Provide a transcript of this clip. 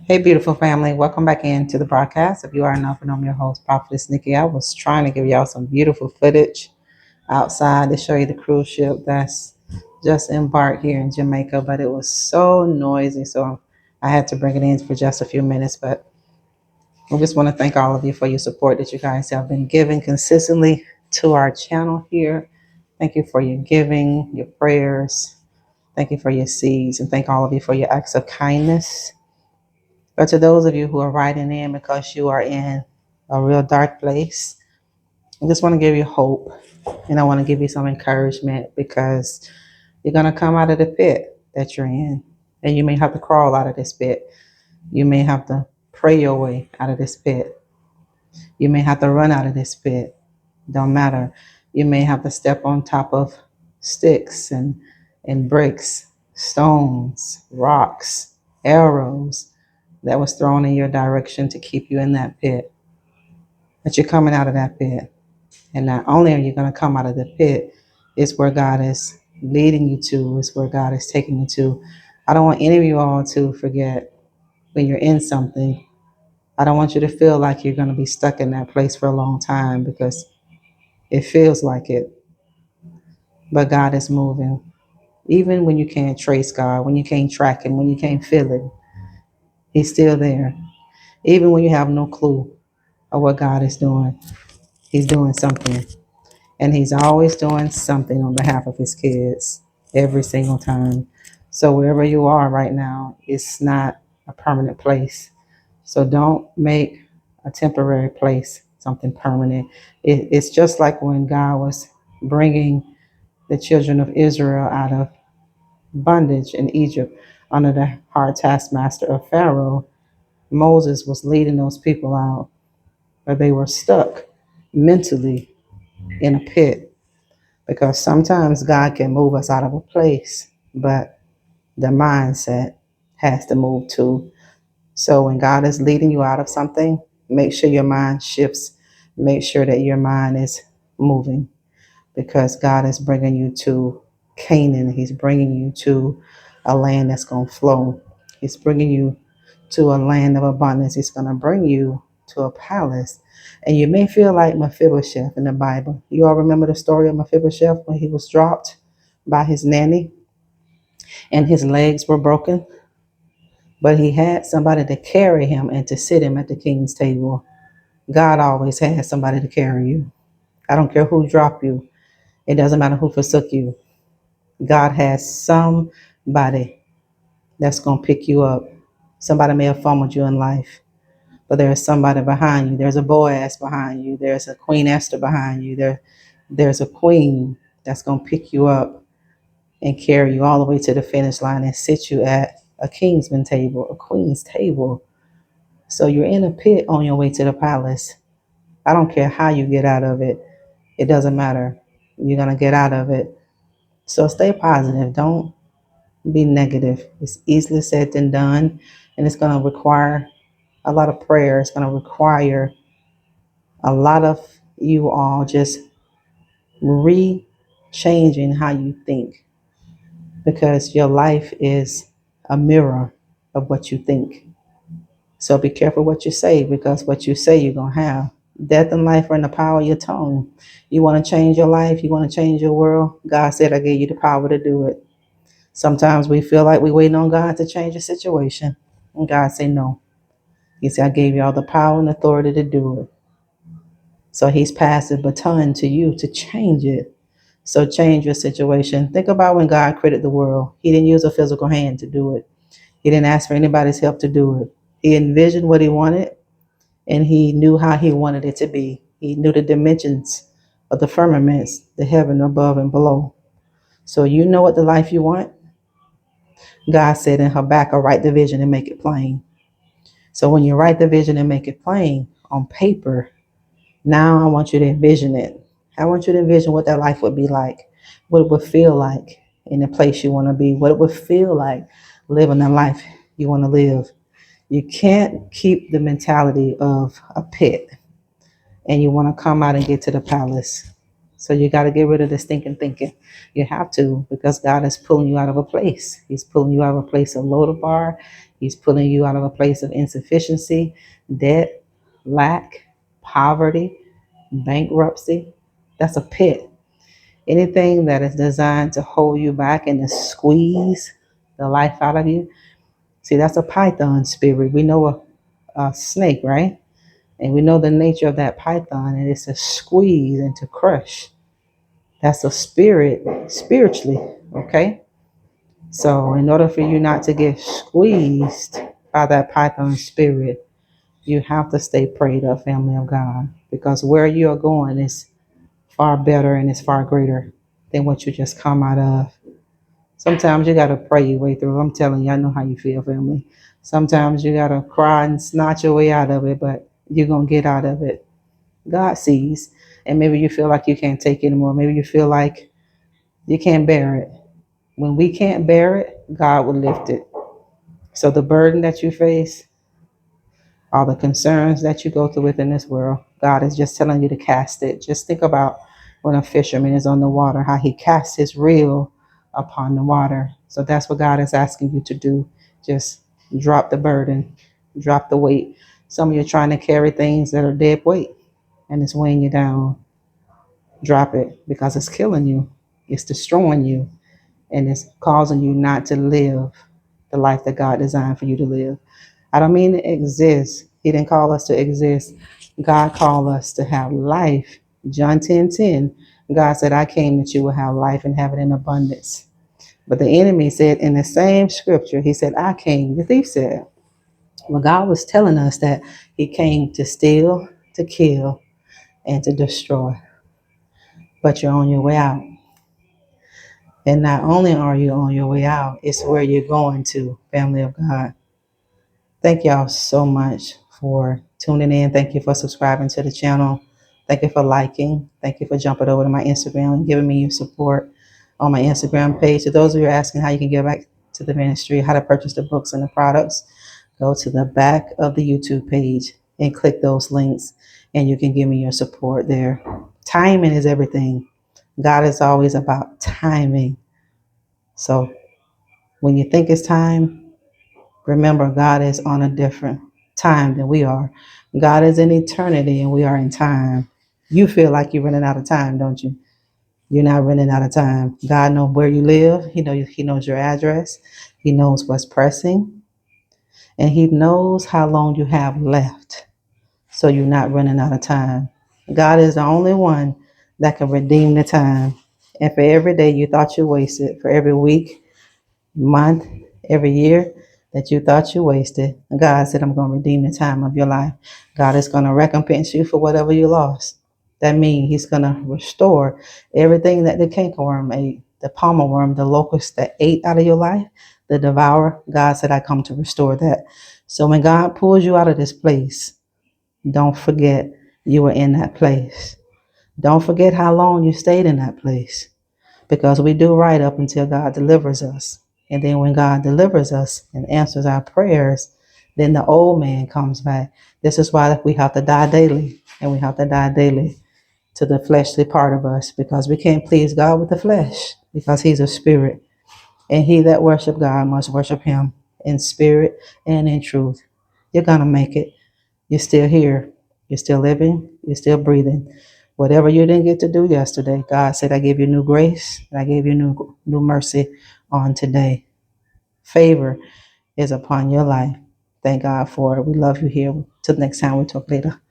Hey, beautiful family. Welcome back into the broadcast. If you are not, and I'm your host, Prophetess Nikki. I was trying to give y'all some beautiful footage outside to show you the cruise ship that's just embarked here in Jamaica, but it was so noisy, so I had to bring it in for just a few minutes. But I just want to thank all of you for your support that you guys have been giving consistently to our channel here. Thank you for your giving, your prayers. Thank you for your seeds, and thank all of you for your acts of kindness. But to those of you who are writing in because you are in a real dark place, I just want to give you hope, and I want to give you some encouragement because you're going to come out of the pit that you're in, and you may have to crawl out of this pit. You may have to pray your way out of this pit. You may have to run out of this pit. Don't matter. You may have to step on top of sticks and bricks, stones, rocks, arrows that was thrown in your direction to keep you in that pit. But you're coming out of that pit. And not only are you going to come out of the pit, it's where God is leading you to, it's where God is taking you to. I don't want any of you all to forget when you're in something. I don't want you to feel like you're going to be stuck in that place for a long time because it feels like it. But God is moving. Even when you can't trace God, when you can't track Him, when you can't feel it, He's still there. Even when you have no clue of what God is doing, He's doing something. And He's always doing something on behalf of His kids every single time. So wherever you are right now, it's not a permanent place. So don't make a temporary place something permanent. It's just like when God was bringing the children of Israel out of bondage in Egypt under the hard taskmaster of Pharaoh. Moses was leading those people out, but they were stuck mentally in a pit because sometimes God can move us out of a place, but the mindset has to move too. So when God is leading you out of something, make sure your mind shifts. Make sure that your mind is moving because God is bringing you to Canaan. He's bringing you to a land that's going to flow. He's bringing you to a land of abundance. He's going to bring you to a palace. And you may feel like Mephibosheth in the Bible. You all remember the story of Mephibosheth when he was dropped by his nanny and his legs were broken? But he had somebody to carry him and to sit him at the king's table. God always has somebody to carry you. I don't care who dropped you. It doesn't matter who forsook you. God has somebody that's going to pick you up. Somebody may have fumbled you in life, but there's somebody behind you. There's a Boaz behind you. There's a Queen Esther behind you. There's a queen that's going to pick you up and carry you all the way to the finish line and sit you at a kingsman table, a queen's table. So you're in a pit on your way to the palace. I don't care how you get out of it. It doesn't matter. You're going to get out of it. So stay positive. Don't be negative. It's easily said than done, and it's going to require a lot of prayer. It's going to require a lot of you all just changing how you think because your life is a mirror of what you think. So be careful what you say because what you say you're going to have. Death and life are in the power of your tongue. You want to change your life? You want to change your world? God said, I gave you the power to do it. Sometimes we feel like we're waiting on God to change the situation. And God said, no. He said, I gave you all the power and authority to do it. So He's passed the baton to you to change it. So change your situation. Think about when God created the world. He didn't use a physical hand to do it. He didn't ask for anybody's help to do it. He envisioned what He wanted, and He knew how He wanted it to be. He knew the dimensions of the firmaments, the heaven above and below. So you know what the life you want? God said in Habakkuk, write the vision and make it plain. So when you write the vision and make it plain on paper, now I want you to envision it. I want you to envision what that life would be like, what it would feel like in the place you want to be, what it would feel like living the life you want to live. You can't keep the mentality of a pit and you want to come out and get to the palace. So you got to get rid of this thinking. You have to because God is pulling you out of a place. He's pulling you out of a place of Lodebar He's pulling you out of a place of insufficiency, debt, lack, poverty, bankruptcy. That's a pit. Anything that is designed to hold you back and to squeeze the life out of you. See, that's a python spirit. We know a snake, right? And we know the nature of that python, and it's to squeeze and to crush. That's a spirit spiritually, okay? So, in order for you not to get squeezed by that python spirit, you have to stay prayed up, family of God, because where you are going is far better and it's far greater than what you just come out of. Sometimes you got to pray your way through. I'm telling you, I know how you feel, family. Sometimes you got to cry and snatch your way out of it, but you're going to get out of it. God sees. And maybe you feel like you can't take it anymore. Maybe you feel like you can't bear it. When we can't bear it, God will lift it. So the burden that you face, all the concerns that you go through within this world, God is just telling you to cast it. Just think about when a fisherman is on the water, how he casts his reel upon the water. So that's what God is asking you to do. Just drop the burden, drop the weight. Some of you are trying to carry things that are dead weight and it's weighing you down. Drop it because it's killing you. It's destroying you and it's causing you not to live the life that God designed for you to live. I don't mean to exist. He didn't call us to exist. God called us to have life. John 10:10. God said, I came that you will have life and have it in abundance. But the enemy said in the same scripture, he said, I came, the thief said. Well, God was telling us that he came to steal, to kill, and to destroy. But you're on your way out. And not only are you on your way out, it's where you're going to, family of God. Thank y'all so much for tuning in. Thank you for subscribing to the channel. Thank you for liking. Thank you for jumping over to my Instagram and giving me your support on my Instagram page. To those of you who are asking how you can get back to the ministry, how to purchase the books and the products, go to the back of the YouTube page and click those links and you can give me your support there. Timing is everything. God is always about timing. So when you think it's time, remember, God is on a different time than we are. God is in eternity and we are in time. You feel like you're running out of time, don't you? You're not running out of time. God knows where you live. He knows your address. He knows what's pressing. And he knows how long you have left. So you're not running out of time. God is the only one that can redeem the time. And for every day you thought you wasted, for every week, month, every year that you thought you wasted, God said, I'm going to redeem the time of your life. God is going to recompense you for whatever you lost. That means he's going to restore everything that the cankerworm ate, the palmer worm, the locust that ate out of your life, the devourer. God said, I come to restore that. So when God pulls you out of this place, don't forget you were in that place. Don't forget how long you stayed in that place, because we do right up until God delivers us. And then when God delivers us and answers our prayers, then the old man comes back. This is why we have to die daily, and we have to die daily to the fleshly part of us, because we can't please God with the flesh, because he's a spirit. And he that worship God must worship him in spirit and in truth. You're going to make it. You're still here. You're still living. You're still breathing. Whatever you didn't get to do yesterday, God said, I gave you new grace and I gave you new mercy on today. Favor is upon your life. Thank God for it. We love you here. Till next time, we talk later.